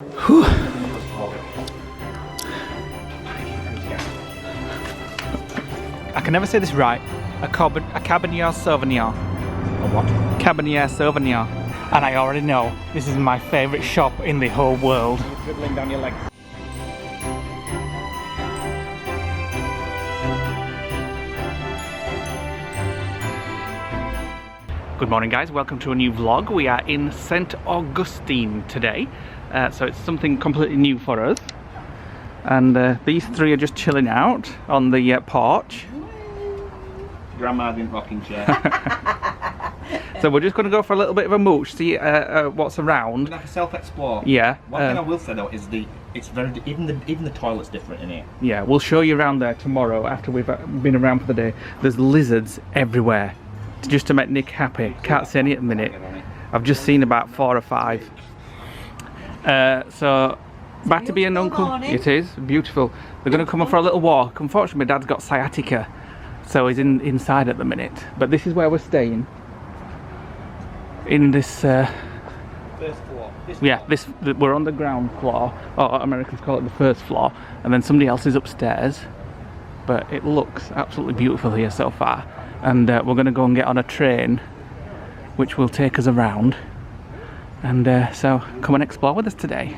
Whew. I can never say this right. A Cabernet Sauvignon. A what? Cabernet Sauvignon. And I already know this is my favourite shop in the whole world. You're dribbling down your legs. Good morning guys, welcome to a new vlog. We are in St. Augustine today. So it's something completely new for us. And these three are just chilling out on the porch. Grandma's in rocking chair. So we're just going to go for a little bit of a mooch, see what's around. Like a self-explore. Yeah. One thing I will say though is it's very even the toilet's different in here. Yeah, we'll show you around there tomorrow after we've been around for the day. There's lizards everywhere, just to make Nick happy. Can't see any at the minute. I've just seen about 4 or 5. So back to being uncle. Morning. It is beautiful. They're going to come for a little walk. Unfortunately, my dad's got sciatica, so he's inside at the minute. But this is where we're staying. In this. First floor. We're on the ground floor, or Americans call it the first floor, and then somebody else is upstairs. But it looks absolutely beautiful here so far, and we're going to go and get on a train, which will take us around. And so come and explore with us today.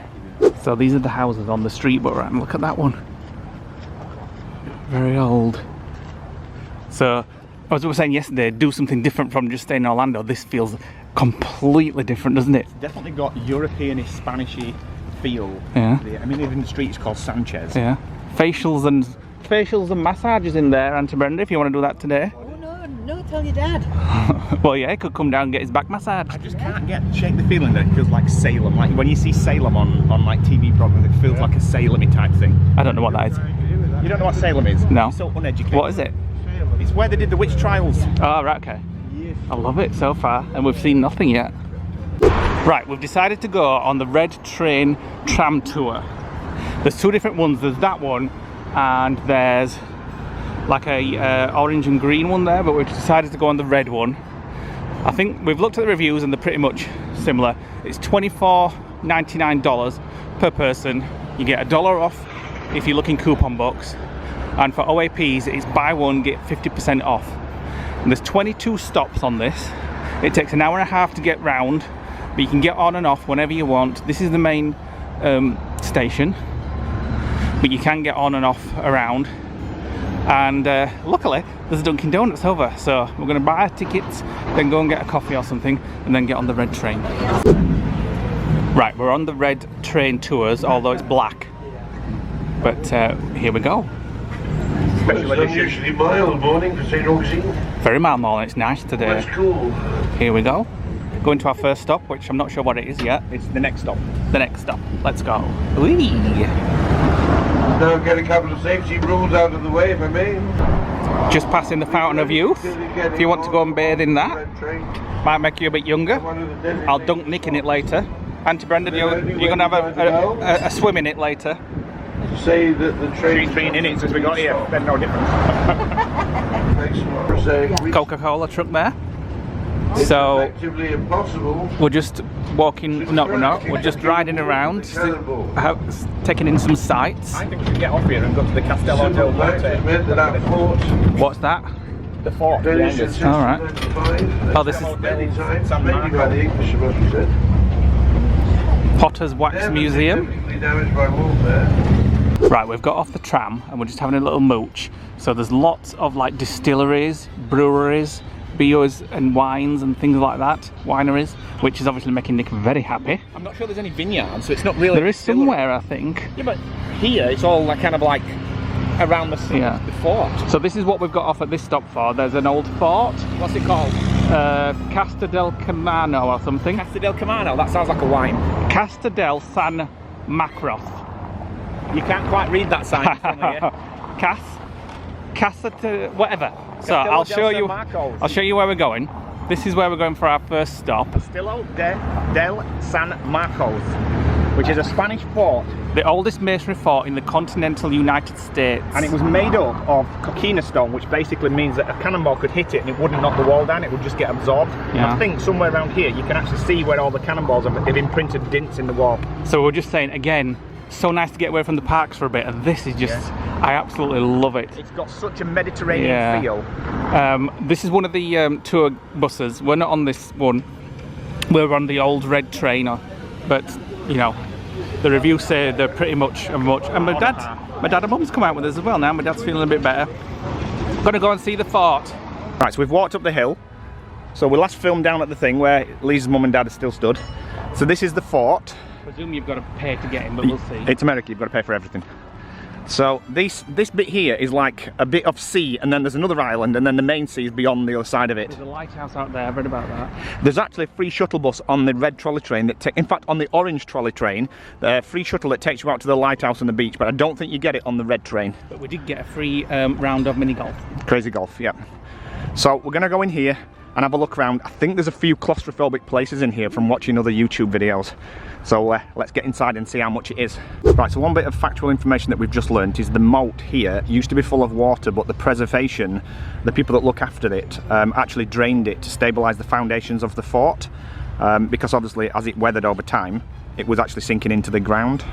So these are the houses on the street we're at. Look at that one. Very old. So as we were saying yesterday, do something different from just staying in Orlando. This feels completely different, doesn't it? It's definitely got European-y, Spanish-y feel. Yeah. I mean, even the street is called Sanchez. Yeah. Facials and massages in there, Auntie Brenda, if you want to do that today. Oh no, tell your dad. Well, yeah, he could come down and get his back massaged. I just can't shake the feeling that it feels like Salem. Like when you see Salem on like TV programs, it feels like a Salem-y type thing. I don't know what that is. You don't know what Salem is? No. You're so uneducated. What is it? It's where they did the witch trials. Oh, right, okay. I love it so far, and we've seen nothing yet. Right, we've decided to go on the Red Train Tram tour. There's 2 different ones. There's that one, and there's like a orange and green one there, but we've decided to go on the red one. I think we've looked at the reviews and they're pretty much similar. It's $24.99 per person. You get $1 off if you look in coupon books, and for OAPs it's buy one get 50% off. And there's 22 stops on this. It takes an hour and a half to get round, but you can get on and off whenever you want. This is the main station, but you can get on and off around. And luckily there's a Dunkin' Donuts over, so we're going to buy our tickets, then go and get a coffee or something, and then get on the red train. Right, we're on the red train tours, although it's black, but here we go. Special It's edition. unusually mild morning for St. Augustine. Very mild morning, it's nice today. That's cool. Here we go. Going to our first stop, which I'm not sure what it is yet. It's the next stop. The next stop. Let's go. Whee! Now get a couple of safety rules out of the way, if I may. Just passing the Fountain of Youth. If you want to go and bathe in that, Red train. might make you a bit younger. One of the designated- I'll dunk Nick in it later. Auntie Brenda, you're going to have a swim in it later. Say that the train. She's been in it since we got here. There's no difference. Thanks for saying. Coca-Cola truck there. It's So effectively impossible. we're just walking, no we're not, we're just riding around, taking in some sights. I think we should get off here and go to the Castello Simple del fact has meant that our fort, What's that? The fort. finished in Behind us. All right. 1695, Oh, this is many times, San maybe by the English, it must be said. Potter's Wax Never Museum. significantly damaged by warfare. Right, we've got off the tram and we're just having a little mooch. So there's lots of like distilleries, breweries, beers and wines and things like that, wineries, which is obviously making Nick very happy. I'm not sure there's any vineyards, so it's not really. There is somewhere, I think. Yeah, but here it's all like kind of like around the fort. So this is what we've got off at this stop for. There's an old fort, What's it called? Casa del Camano or something. Casa del Camano. That sounds like a wine. Casa del San Macroth. You can't quite read that sign in front of you. Casa to whatever. So Castello I'll del show San you. Marcos. I'll show you where we're going. This is where we're going for our first stop. Castello del San Marcos, which is a Spanish fort. The oldest masonry fort in the continental United States. And it was made up of coquina stone, which basically means that a cannonball could hit it and it wouldn't knock the wall down, it would just get absorbed. Yeah. And I think somewhere around here you can actually see where all the cannonballs have imprinted dints in the wall. So we're just saying, again, so nice to get away from the parks for a bit, and this is just, I absolutely love it. It's got such a Mediterranean feel. This is one of the tour buses. We're not on this one. We're on the old red train, but you know, the reviews say they're pretty much. And my dad and mum's come out with us as well now. My dad's feeling a bit better. Gonna go and see the fort. Right, so we've walked up the hill. So we last filmed down at the thing where Lee's mum and dad are still stood. So this is the fort. I presume you've got to pay to get in, but we'll see. It's America, you've got to pay for everything. So this bit here is like a bit of sea, and then there's another island, and then the main sea is beyond the other side of it. There's a lighthouse out there, I've read about that. There's actually a free shuttle bus on the red trolley train, in fact on the orange trolley train, free shuttle that takes you out to the lighthouse and the beach, but I don't think you get it on the red train. But we did get a free round of mini golf. Crazy golf, yeah. So we're going to go in here and have a look around. I think there's a few claustrophobic places in here from watching other YouTube videos. So let's get inside and see how much it is. Right, so one bit of factual information that we've just learned is the moat here used to be full of water, but the preservation, the people that look after it, actually drained it to stabilise the foundations of the fort, because obviously as it weathered over time, it was actually sinking into the ground.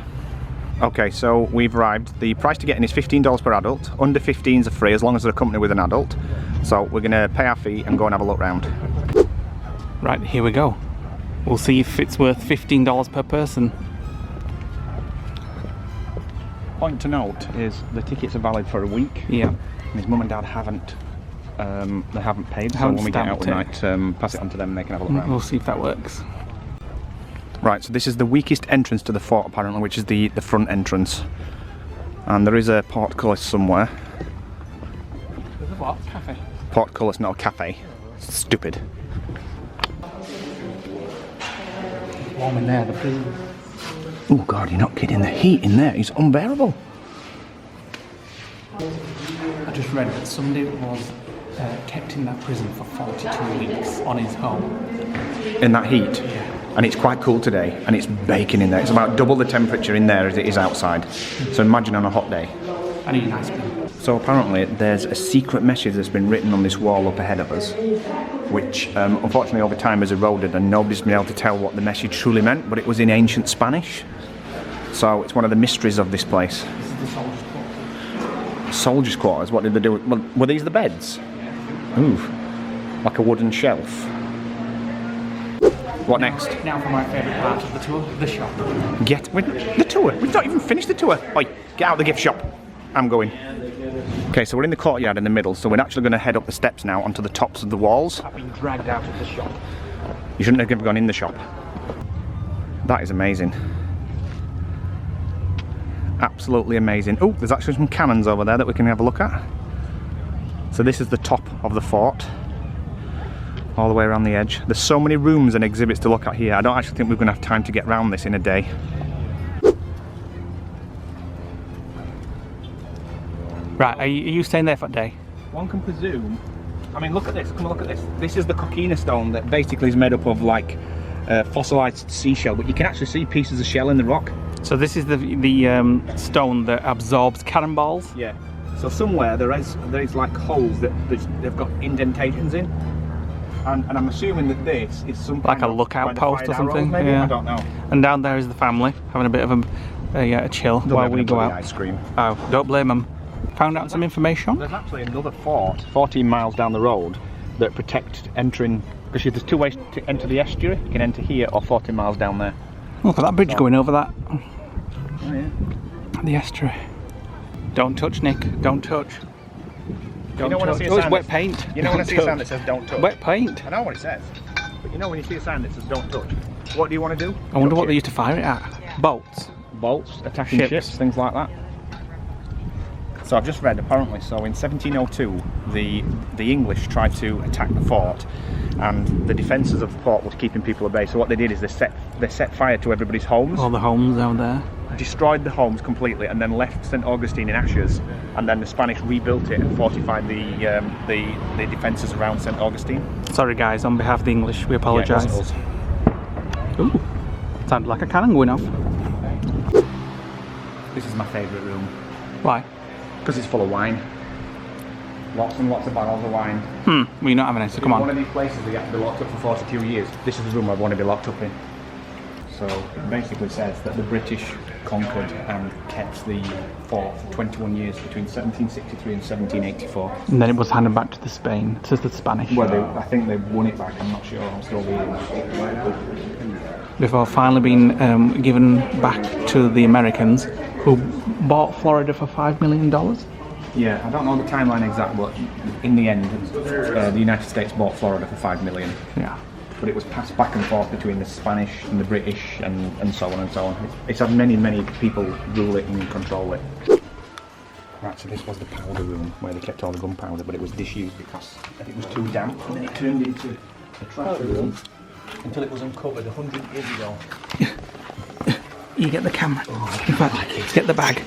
Okay, so we've arrived. The price to get in is $15 per adult. Under 15s are free as long as they're accompanied with an adult. So we're going to pay our fee and go and have a look round. Right, here we go. We'll see if it's worth $15 per person. Point to note is the tickets are valid for a week. Yeah. And his mum and dad haven't paid. They so haven't when we get out, we stamped might pass it on to them and they can have a look round. We'll see if that works. Right, so this is the weakest entrance to the fort apparently, which is the front entrance. And there is a portcullis somewhere. There's a what? Cafe? Portcullis, not a cafe. Stupid. Warm in there, the prison. Oh God, you're not kidding. The heat in there is unbearable. I just read that somebody was kept in that prison for 42 weeks on his own. In that heat? Yeah. And it's quite cool today, and it's baking in there. It's about double the temperature in there as it is outside. So imagine on a hot day. I need an ice cream. So apparently there's a secret message that's been written on this wall up ahead of us, which unfortunately over time has eroded and nobody's been able to tell what the message truly meant, but it was in ancient Spanish. So it's one of the mysteries of this place. This is the soldiers' quarters. Soldiers' quarters, what did they do? Well, were these the beds? Yeah. Ooh, like a wooden shelf. What next? Now for my favourite part of the tour, the shop. The tour? We've not even finished the tour. Oi, get out of the gift shop. I'm going. Okay, so we're in the courtyard in the middle, so we're actually going to head up the steps now onto the tops of the walls. I've been dragged out of the shop. You shouldn't have gone in the shop. That is amazing. Absolutely amazing. Oh, there's actually some cannons over there that we can have a look at. So this is the top of the fort. All the way around the edge. There's so many rooms and exhibits to look at here. I don't actually think we're going to have time to get around this in a day. Right, are you staying there for a day? One can presume. I mean, look at this. Come on, look at this. This is the coquina stone that basically is made up of like fossilized seashell, but you can actually see pieces of shell in the rock. So this is the stone that absorbs cannonballs? Yeah. So somewhere there is like holes that they've got indentations in. And I'm assuming that this is some like kind a lookout of post or arrows, something. maybe? Yeah. I don't know. And down there is the family having a bit of a chill while we go out. Ice cream. Oh, don't blame them. Found out some information. There's actually another fort 14 miles down the road that protects entering, because there's two ways to enter the estuary. You can enter here or 14 miles down there. Look at that bridge going over that. Oh yeah. The estuary. Don't touch, Nick. Don't touch. You know when I see a Oh, it's sign wet that- paint. You know when I Don't see a sign touch. that says don't touch? Wet paint. I know what it says. But you know when you see a sign that says don't touch, what do you want to do? I wonder Touch what it. they used to fire it at. Bolts. Bolts, attacking ships, things like that. So I've just read, apparently, so in 1702 the English tried to attack the fort, and the defences of the fort was keeping people at bay. So what they did is they set fire to everybody's homes, All the homes down there. destroyed the homes completely, and then left St Augustine in ashes. And then the Spanish rebuilt it and fortified the defences around St Augustine. Sorry guys, on behalf of the English, we apologise. Yeah, it wasn't us. Ooh, sounded like a cannon going off. This is my favourite room. Why? Because it's full of wine. Lots and lots of barrels of wine. Well, you're not having it, so come One on. of these places that you have to be locked up for 42 years. This is the room I want to be locked up in. So it basically says that the British conquered and kept the fort for 21 years between 1763 and 1784. And then it was handed back to the Spanish. Well, I think they won it back, I'm not sure, I'm still reading. Before finally being given back to the Americans, who bought Florida for $5 million. Yeah, I don't know the timeline exact, but in the end, the United States bought Florida for $5 million. Yeah. But it was passed back and forth between the Spanish and the British and so on and so on. It's had many people rule it and control it. Right, so this was the powder room where they kept all the gunpowder, but it was disused because it was too damp, and then it turned into a trash room until it was uncovered 100 years ago. You get the camera. In fact, get the bag.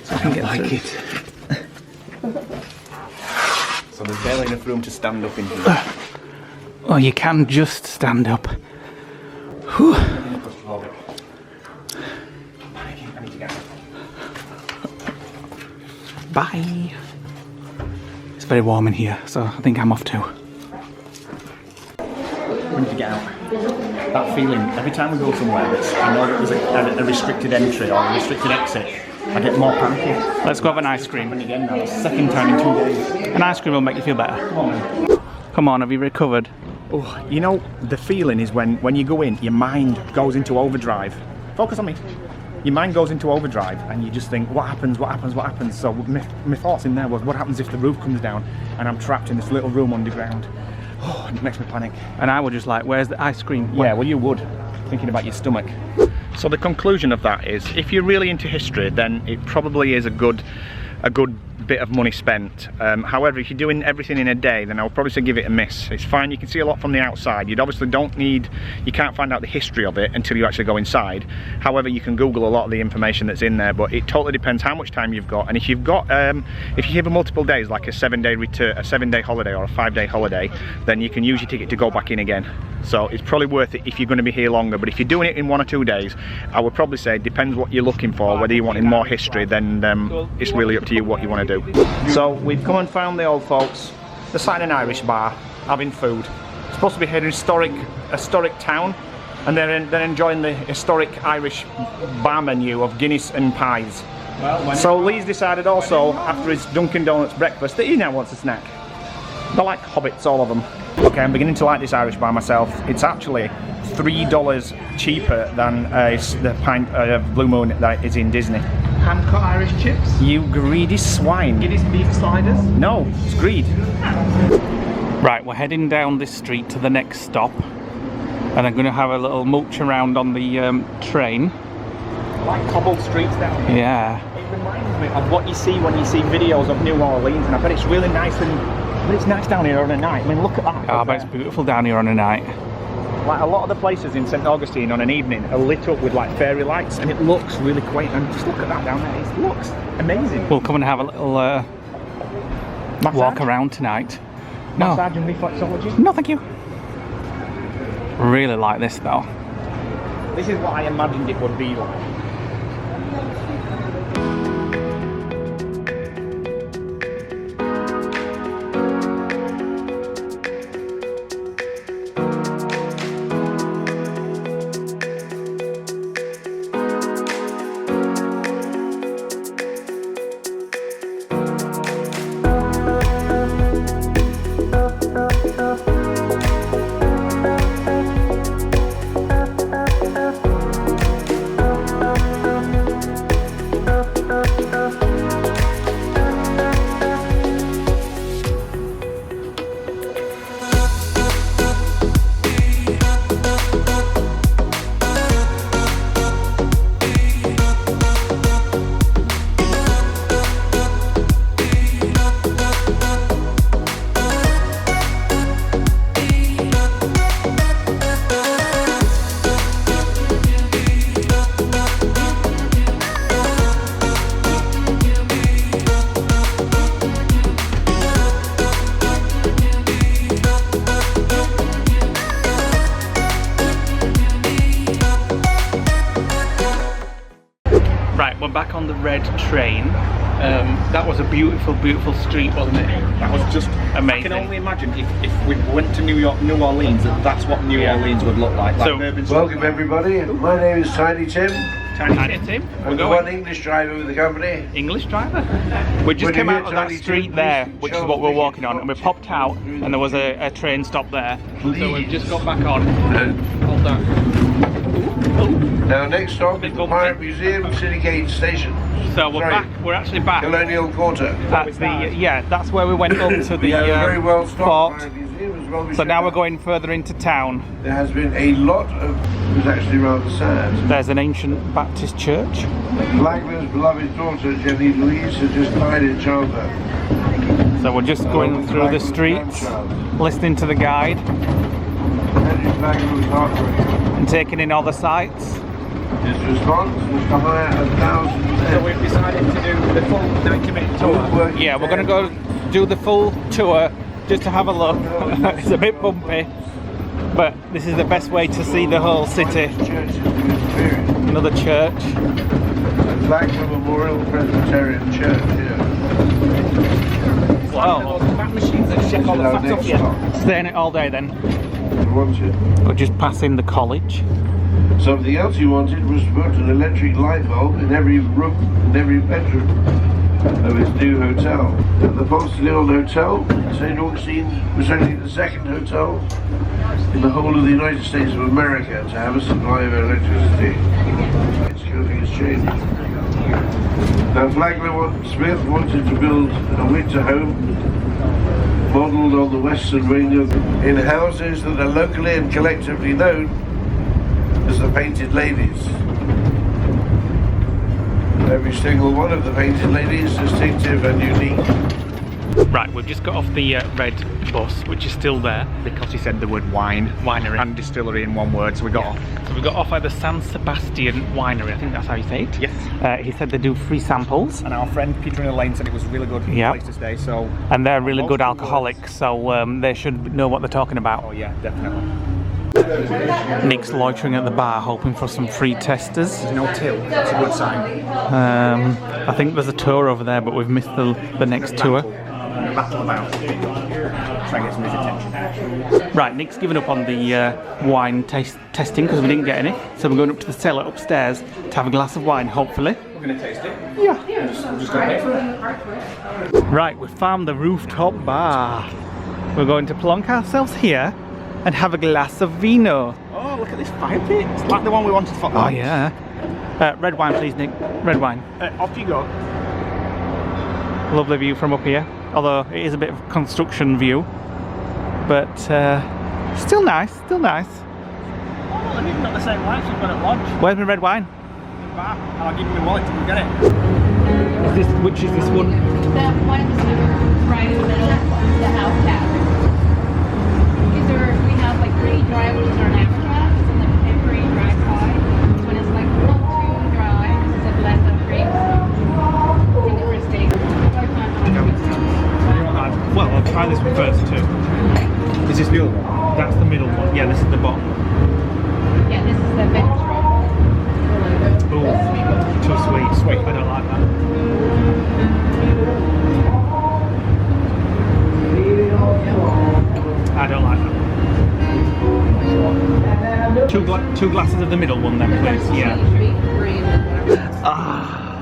So I can get through. So there's barely enough room to stand up in here. Oh, you can just stand up. Whew. I need to get out. Bye. It's very warm in here, so I think I'm off too. We need to get out. That feeling, every time we go somewhere that's, I know that there's a restricted entry or a restricted exit, I get more panicky. Let's go have an ice cream. And again now, it's the second time in 2 days. An ice cream will make you feel better. Come on, man. Come on, have you recovered? Oh, you know, the feeling is when you go in, your mind goes into overdrive. Focus on me. Your mind goes into overdrive and you just think, what happens? So my thoughts in there was, what happens if the roof comes down and I'm trapped in this little room underground? Oh, it makes me panic. And I was just like, where's the ice cream? Yeah, well you would, thinking about your stomach. So the conclusion of that is, if you're really into history, then it probably is a good bit of money spent. However, if you're doing everything in a day, then I would probably say give it a miss. It's fine, you can see a lot from the outside. You can't find out the history of it until you actually go inside. However, you can Google a lot of the information that's in there, but it totally depends how much time you've got. And if you've got, if you have multiple days, like a 7-day return, a 7-day holiday or a 5-day holiday, then you can use your ticket to go back in again. So it's probably worth it if you're going to be here longer. But if you're doing it in 1 or 2 days, I would probably say it depends what you're looking for. Whether you're wanting more history, then it's really up to you what you want to do. So we've come and found the old folks. They're sat in an Irish bar, having food. It's supposed to be here in historic town, and they're enjoying the historic Irish bar menu of Guinness and pies. So Lee's decided also, after his Dunkin' Donuts breakfast, that he now wants a snack. They're like hobbits, all of them. Okay, I'm beginning to like this Irish bar myself. It's actually $3 cheaper than the pint of Blue Moon that is in Disney. Hand-cut Irish chips? You greedy swine. Guinness beef sliders? No, it's greed. Right, we're heading down this street to the next stop. And I'm going to have a little mooch around on the train. Like cobbled streets down here. Yeah. It reminds me of what you see when you see videos of New Orleans, and I bet it's really nice but it's nice down here on a night. I mean, look at that. Oh, but it's beautiful down here on a night. Like a lot of the places in St. Augustine on an evening are lit up with like fairy lights, and it looks really quaint. And just look at that down there, it looks amazing. We'll come and have a little walk around tonight. No. Massage and reflexology. No, thank you. Really like this though. This is what I imagined it would be like. Right, we're back on the red train. That was a beautiful, beautiful street, wasn't it? That was just amazing. I can only imagine if we went to New Orleans, that's what New Orleans would look like. So, Welcome everybody. My name is Tiny Tim. Tiny Tim. I'm the one English driver with the company. English driver? We just When came you out of hear that Tiny street Tim, there, please which is show what we're the walking on, and we popped out, and there was a train stop there. So we've just got back on. Hold on. Now next stop is the bumpy. Pirate Museum, City Gate Station. So we're back. We're actually back. Colonial Quarter. At the, yeah, that's where we went up to the Yeah, very well stocked fort. Pirate Museum as well. So now we're going further into town. There has been a lot of. It was actually rather sad. There's an ancient Baptist church. Flagler's beloved daughter Jenny Louise has just died in childbirth. So we're just going through the streets, listening to the guide, Henry Flagler was heartbroken. and taking in all the sights. His response was to hire 1,000 men. So we've decided to do the full 90-minute tour. Yeah, we're going to go do the full tour just to have a look. It's a bit bumpy, but this is the best way to see the whole city. Another church. The Flagler Memorial Presbyterian Church here. Wow. Back machines that check all the facts off you. Staying it all day then. He wanted. We're just passing the college. Something else he wanted was to put an electric light bulb in every room, in every bedroom of his new hotel. At the Ponce de Leon Hotel, St. Augustine was only the second hotel in the whole of the United States of America to have a supply of electricity. Something has changed. Now Flagler Smith wanted to build a winter home modelled on the western wing in houses that are locally and collectively known as the Painted Ladies. Every single one of the Painted Ladies is distinctive and unique. Right, we've just got off the red bus, which is still there. Because he said the word wine, Winery. and distillery in one word, so we got off. So we got off at the San Sebastian Winery, I think that's how you say it. Yes. He said they do free samples, And our friend Peter in the Lane said it was a really good Yeah. place to stay, so... and they're really good Most alcoholics, so they should know what they're talking Oh about. yeah, definitely. Nick's loitering at the bar, hoping for some free testers. There's no till, that's a good sign. I think there's a tour over there, but we've missed the next tour. Rattle about. Try and get some of his attention. Right, Nick's given up on the wine testing because we didn't get any, so we're going up to the cellar upstairs to have a glass of wine, hopefully. We're going to taste it. Yeah. We're just going to pay for it. Right, we found the rooftop bar. We're going to plonk ourselves here and have a glass of vino. Oh, look at this fire pit. It's like the one we wanted for. Oh yeah. Red wine, please, Nick. Red wine. Off you go. Lovely view from up here, although it is a bit of a construction view, but still nice, still nice. Oh, they've even got the same lights we've got at lodge. Where's my red wine? In the bar. And I'll give you my wallet to go get it. Which is this one? That one's right in the middle of the house cap. We have like 3 dry, which is our natural cab, and then temporary dry pie. This one is like 1, 2 dry. This is a blend of grapes. I think for a steak. Well, I'll try this one first too. Is this the other one? That's the middle one. Yeah, this is the bottom. Yeah, this is the veg straw. Ooh, too sweet. Sweet. I don't like that. I don't like that. Two glasses of the middle one then, please. Yeah.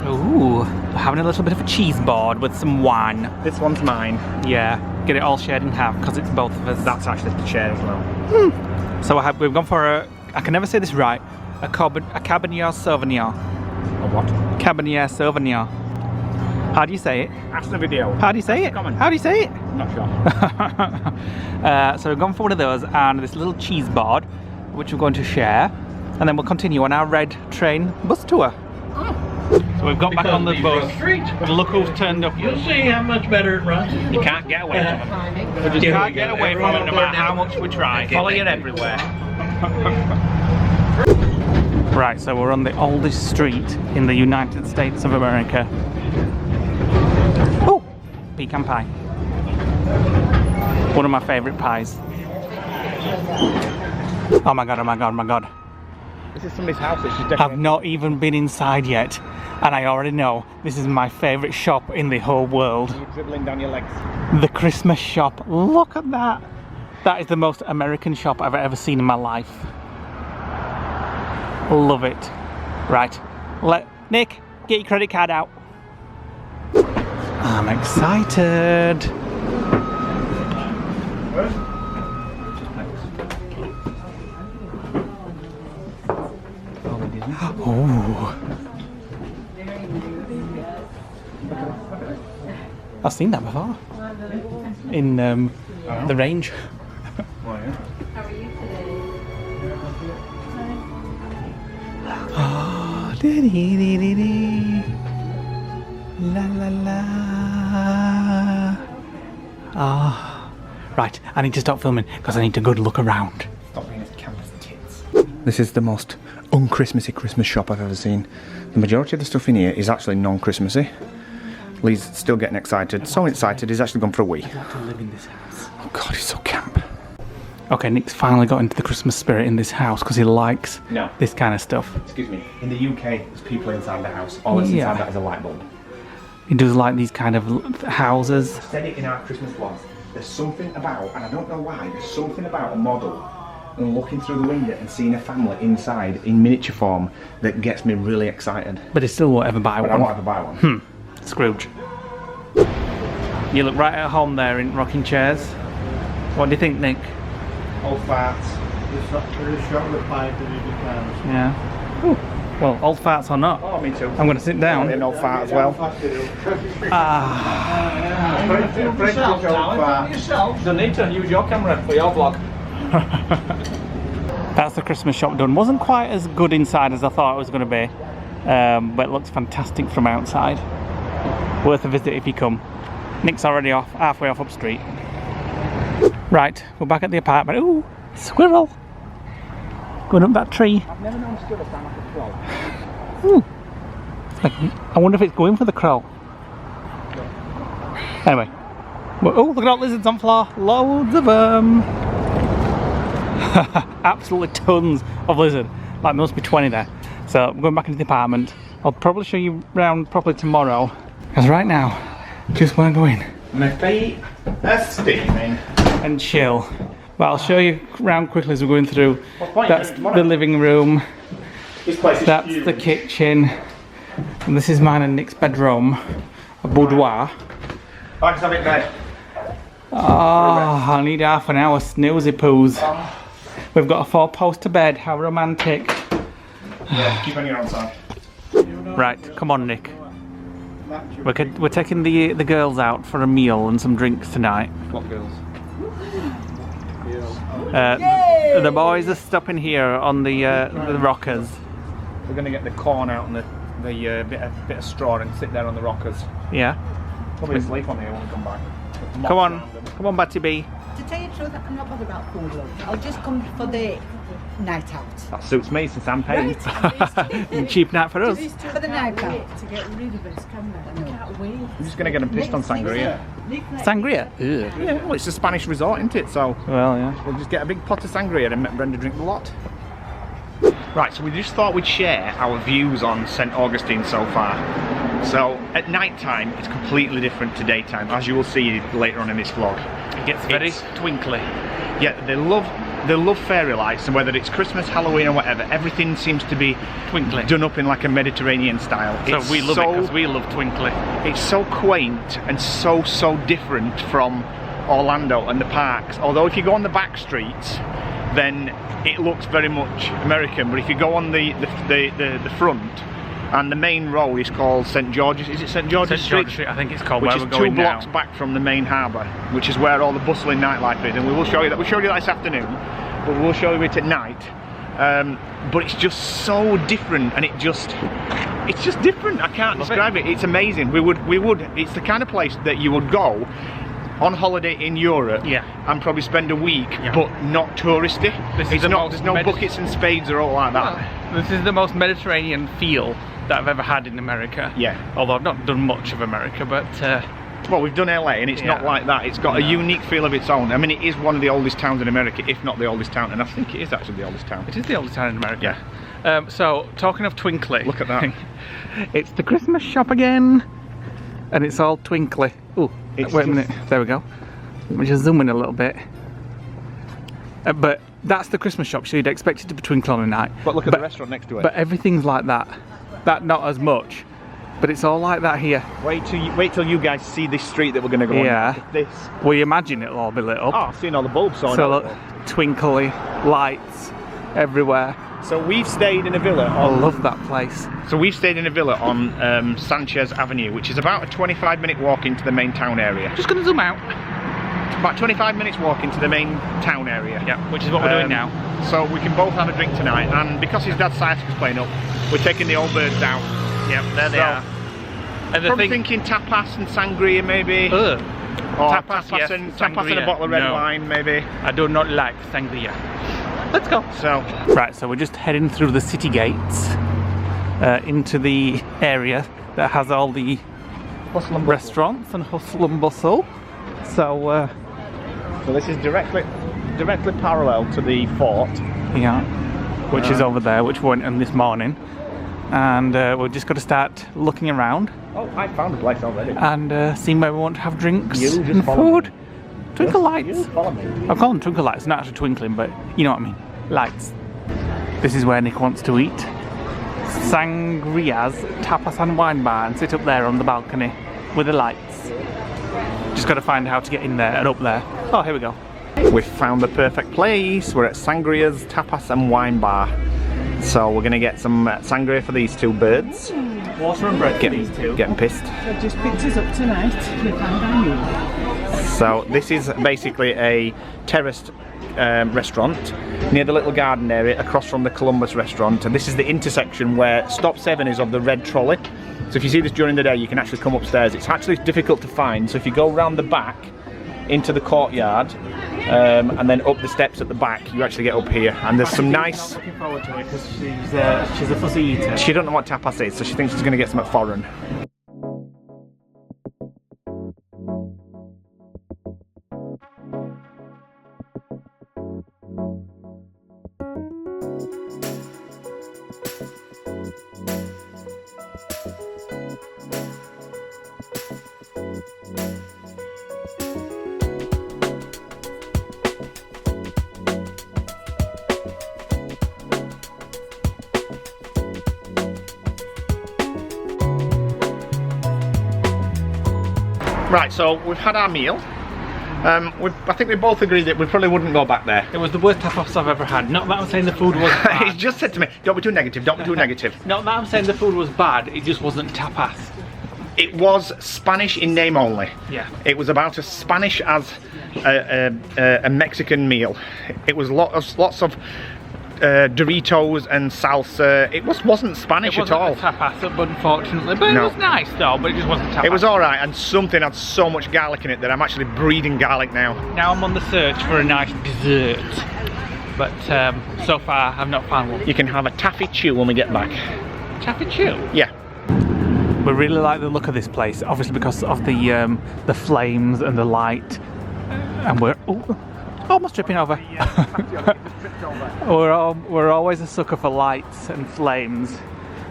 Ooh, we're having a little bit of a cheese board with some wine. This one's mine. Yeah, get it all shared in half because it's both of us. That's actually the chair as well. So we've gone for I can never say this right, a Cabernet Sauvignon. A what? Cabernet Sauvignon. How do you say it? That's the video. How do you say it? Comment. How do you say it? Not sure. So we've gone for one of those and this little cheese board, which we're going to share, and then we'll continue on our red train bus tour. So we've got back on the bus. And look who's turned up. You'll see how much better it runs. You can't get away from them. We just can't get away from them no matter how much we try. Follow you everywhere. Right, so we're on the oldest street in the United States of America. Oh, pecan pie. One of my favourite pies. Oh my god, oh my god, oh my god. This is somebody's house that she's decorated. I've not even been inside yet, and I already know this is my favourite shop in the whole world. You're dribbling down your legs. The Christmas shop. Look at that. That is the most American shop I've ever seen in my life. Love it. Right, Nick, get your credit card out. I'm excited. Oh. I've seen that before. In the range. How are you today? Oh, dee-dee-dee-dee-dee. La la la. Ah. Right, I need to stop filming because I need a good look around. Stop being as camera's tits. This is the most un-Christmassy Christmas shop I've ever seen. The majority of the stuff in here is actually non-Christmassy. Lee's still getting excited. So excited he's actually gone for a wee. I want to live in this house. Oh god, he's so camp. Okay, Nick's finally got into the Christmas spirit in this house because he likes this kind of stuff. Excuse me. In the UK, there's people inside the house. All that's inside that is a light bulb. He does like these kind of houses. I said it in our Christmas vlogs. There's something about, and I don't know why, there's something about a model and looking through the window and seeing a family inside in miniature form that gets me really excited. But he still won't ever buy one. I won't ever buy one. Scrooge. You look right at home there in rocking chairs. What do you think, Nick? Old farts. Yeah. Ooh. Well, old farts or not. Oh, me too. I'm going to sit down. An old fart as well. Don't need to use your camera for your vlog. That's the Christmas shop done. Wasn't quite as good inside as I thought it was going to be, but it looks fantastic from outside. Worth a visit if you come. Nick's already off, halfway off up street. Right, we're back at the apartment. Ooh, squirrel! Going up that tree. I've never known squirrel sound like a crow. Ooh. Like, I wonder if it's going for the crow. Anyway. Oh, look at all lizards on the floor. Loads of them. Absolutely tons of lizard. Like, there must be 20 there. So, I'm going back into the apartment. I'll probably show you around properly tomorrow. Because right now, just want to go in. My feet are steaming. And chill. But I'll show you around quickly as we're going through. That's the living room. This place is That's huge. the kitchen. And this is mine and Nick's bedroom. A boudoir. I can have it bed. Oh, I need half an hour snoozy poos. We've got a 4-poster bed. How romantic. Yeah, keep on your own side. Right, come on, Nick. We're taking the girls out for a meal and some drinks tonight. What girls? The boys are stopping here on the rockers. We're going to get the corn out and the bit of straw and sit there on the rockers. Yeah. Probably sleep on here when we come back. Come on, Batty B. To tell you the truth, I'm not bothered about food, love. I'll just come for the night out. That suits me since I'm paying. Cheap night for us. For the night out. To get rid of this camera. I can't wait. I'm just going to get them pissed on sangria. Sangria? Ugh. Yeah, well, it's a Spanish resort, isn't it? So Well, yeah. we'll just get a big pot of sangria and make Brenda drink the lot. Right, so we just thought we'd share our views on St. Augustine so far. So at night time, it's completely different to daytime, as you will see later on in this vlog. It gets very twinkly. Yeah, they love fairy lights, and whether it's Christmas, Halloween or whatever, everything seems to be Twinkly. done up in like a Mediterranean style. So we love it because we love twinkly. It's so quaint and so different from Orlando and the parks. Although if you go on the back streets, then it looks very much American. But if you go on the front, and the main road is called St. George's. Is it St. George's Street? George Street, I think it's called. Which where is we're going 2 blocks now. back from the main harbour, which is where all the bustling nightlife is, and we will show you that. We'll show you that this afternoon, but we'll show you it at night. But it's just so different, and it's just different. I can't describe it. It's amazing. We would. It's the kind of place that you would go on holiday in Europe, and probably spend a week, but not touristy. There's no buckets and spades or all like that. This is the most Mediterranean feel that I've ever had in America. Yeah. Although I've not done much of America, but Well, we've done LA and it's not like that. It's got a unique feel of its own. I mean, it is one of the oldest towns in America, if not the oldest town, and I think it is actually the oldest town. It is the oldest town in America. Yeah. So, talking of twinkly. Look at that. It's the Christmas shop again. And it's all twinkly. Oh, wait a minute. There we go. Let me just zoom in a little bit. But that's the Christmas shop, so you'd expect it to be twinkly on a night. But look at the restaurant next to it. But everything's like that. That not as much. But it's all like that here. Wait till you guys see this street that we're going to go on. Yeah. This. Well, you imagine it'll all be lit up. Oh, I've seen all the bulbs on. So look, twinkly lights everywhere. So we've stayed in a villa. I love that place. So we've stayed in a villa on Sanchez Avenue, which is about a 25-minute walk into the main town area. Just going to zoom out. About 25 minutes walk into the main town area. Yeah, which is what we're doing now. So we can both have a drink tonight, and because his dad's sciatic's playing up, we're taking the old birds down. Yep, there they are. And Probably thinking tapas and sangria maybe. Ugh. Or Tapas, yes, and sangria, a bottle of red no. wine maybe. I do not like sangria. Let's go. So Right, so we're just heading through the city gates into the area that has all the restaurants and hustle and bustle. So this is directly parallel to the fort. yeah, which is over there, which we went in this morning. And we've just got to start looking around Oh, I found a place already. and seeing where we want to have drinks You just and follow food. Twinkle lights. You follow me. I call them twinkle lights, not actually twinkling, but you know what I mean. Lights. This is where Nick wants to eat. Sangrias tapas and wine bar, and sit up there on the balcony with the lights. Just got to find how to get in there and up there. Oh, here we go. We've found the perfect place. We're at Sangrias Tapas and Wine Bar. So we're gonna get some sangria for these two birds. Water and bread for these two. Getting pissed. So just picked us up tonight. We found our meal. So this is basically a terraced restaurant near the little garden area across from the Columbus restaurant, and this is the intersection where stop 7 is of the red trolley. So if you see this during the day, you can actually come upstairs. It's actually difficult to find, so if you go round the back into the courtyard and then up the steps at the back, you actually get up here, and there's some nice... I'm looking forward to it because she's a fussy eater. She doesn't know what tapas is, so she thinks she's going to get something foreign. Right, so we've had our meal. I think we both agreed that we probably wouldn't go back there. It was the worst tapas I've ever had. Not that I'm saying the food was bad. He just said to me, don't be too negative, don't be too negative. Not that I'm saying the food was bad, it just wasn't tapas. It was Spanish in name only. Yeah. It was about as Spanish as a Mexican meal. It was lots of Doritos and salsa. It wasn't Spanish at all. It wasn't tapas, unfortunately, but No. it was nice though, but it just wasn't tapas. It was alright, and something had so much garlic in it that I'm actually breeding garlic now. Now I'm on the search for a nice dessert, but so far I've not found one. You can have a taffy chew when we get back. Taffy chew? Yeah. We really like the look of this place, obviously because of the flames and the light, and we're almost tripping over. We're always a sucker for lights and flames,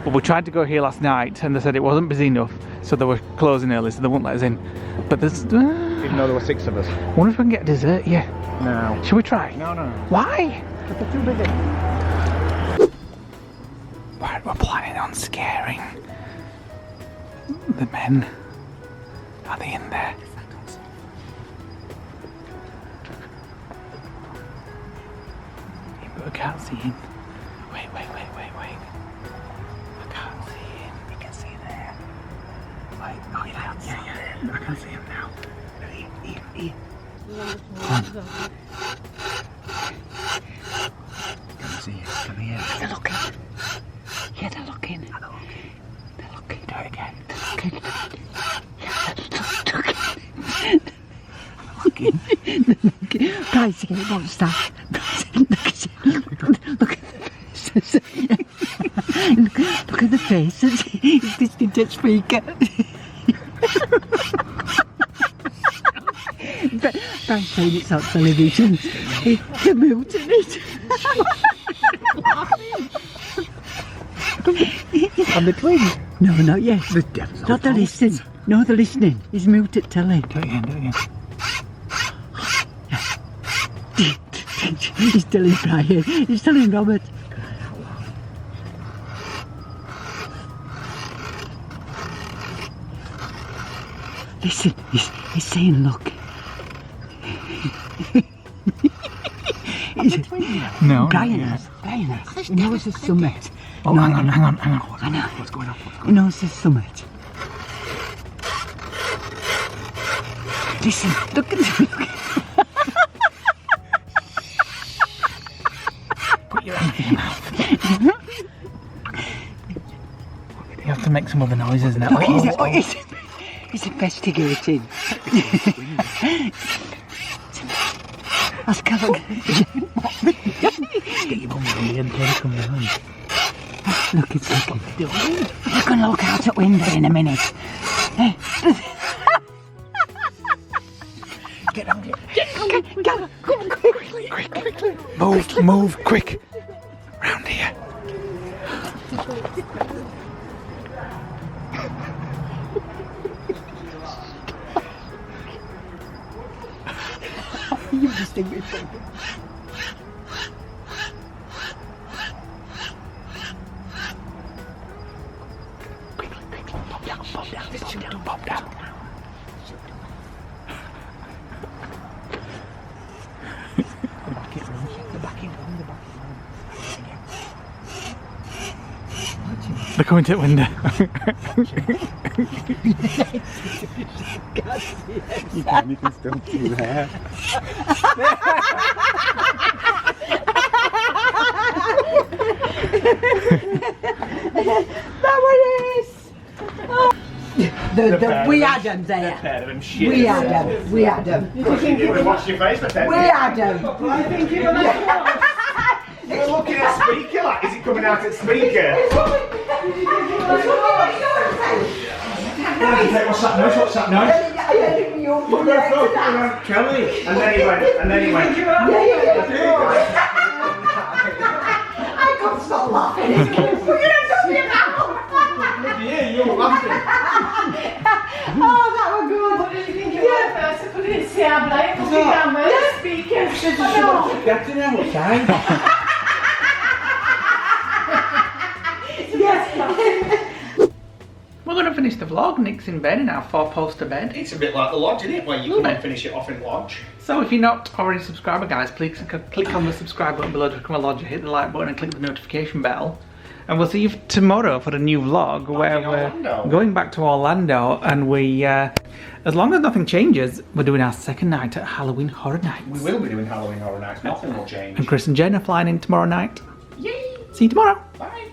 but we tried to go here last night and they said it wasn't busy enough, so they were closing early, so they wouldn't let us in. But there's Even though there were 6 of us. wonder if we can get a dessert. Yeah, No. should we try? No. Why? But they're too busy. Right, we're planning on scaring the men. Are they in there? Yeah, but I can't see him. Wait. I can't see him. You can see there. Wait, oh yeah. I can see him now. Here. Come see him. Come here. They're looking. Yeah, they're looking. They're looking. Do it again. They're looking. Guys, it won't stop. Look at the face. It's this speaker. Brian's saying it's on television. They're muting it. On the twin. No, not yet. Not the listening. No, the listening. He's muted telly. Do it again. He's telling Brian. He's telling Robert. Listen, he's saying look. No. Brian has. He knows there's summit. Oh, hang on. I know. What's going on? He knows there's summit. Listen, look at him. Put your hand in your mouth. You have to make some other noises now. He's investigating. That's Carol. Get your bum around the end, come behind. Look, it's looking. You're going to look out that window in a minute. Get on it. Go, Quickly. Move, quick. Round here. You just think we're funny. Quickly. Pop down. They're coming to the window. You can still see there. That one is. We had them there. We had them. Watch your face, We had them. You're looking at speaker, like, is it coming out at speaker? What's that noise? Kelly. And then he went. I can't stop laughing. We're going to talk about. Yeah, you were laughing. Oh, that was good. What did you think it was first? I couldn't see our blind because we can't wear the speakers. Getting outside. We're going to finish the vlog. Nick's in bed in our 4-poster bed. It's a bit like the lodge, isn't it? Where you come and finish it off in lodge. So if you're not already a subscriber, guys, please click on the subscribe button below to become a lodger, hit the like button and click the notification bell. And we'll see you tomorrow for the new vlog where we're going back to Orlando, and we, as long as nothing changes, we're doing our second night at Halloween Horror Nights. We will be doing Halloween Horror Nights, nothing will change. And Chris and Jen are flying in tomorrow night. Yay! See you tomorrow. Bye.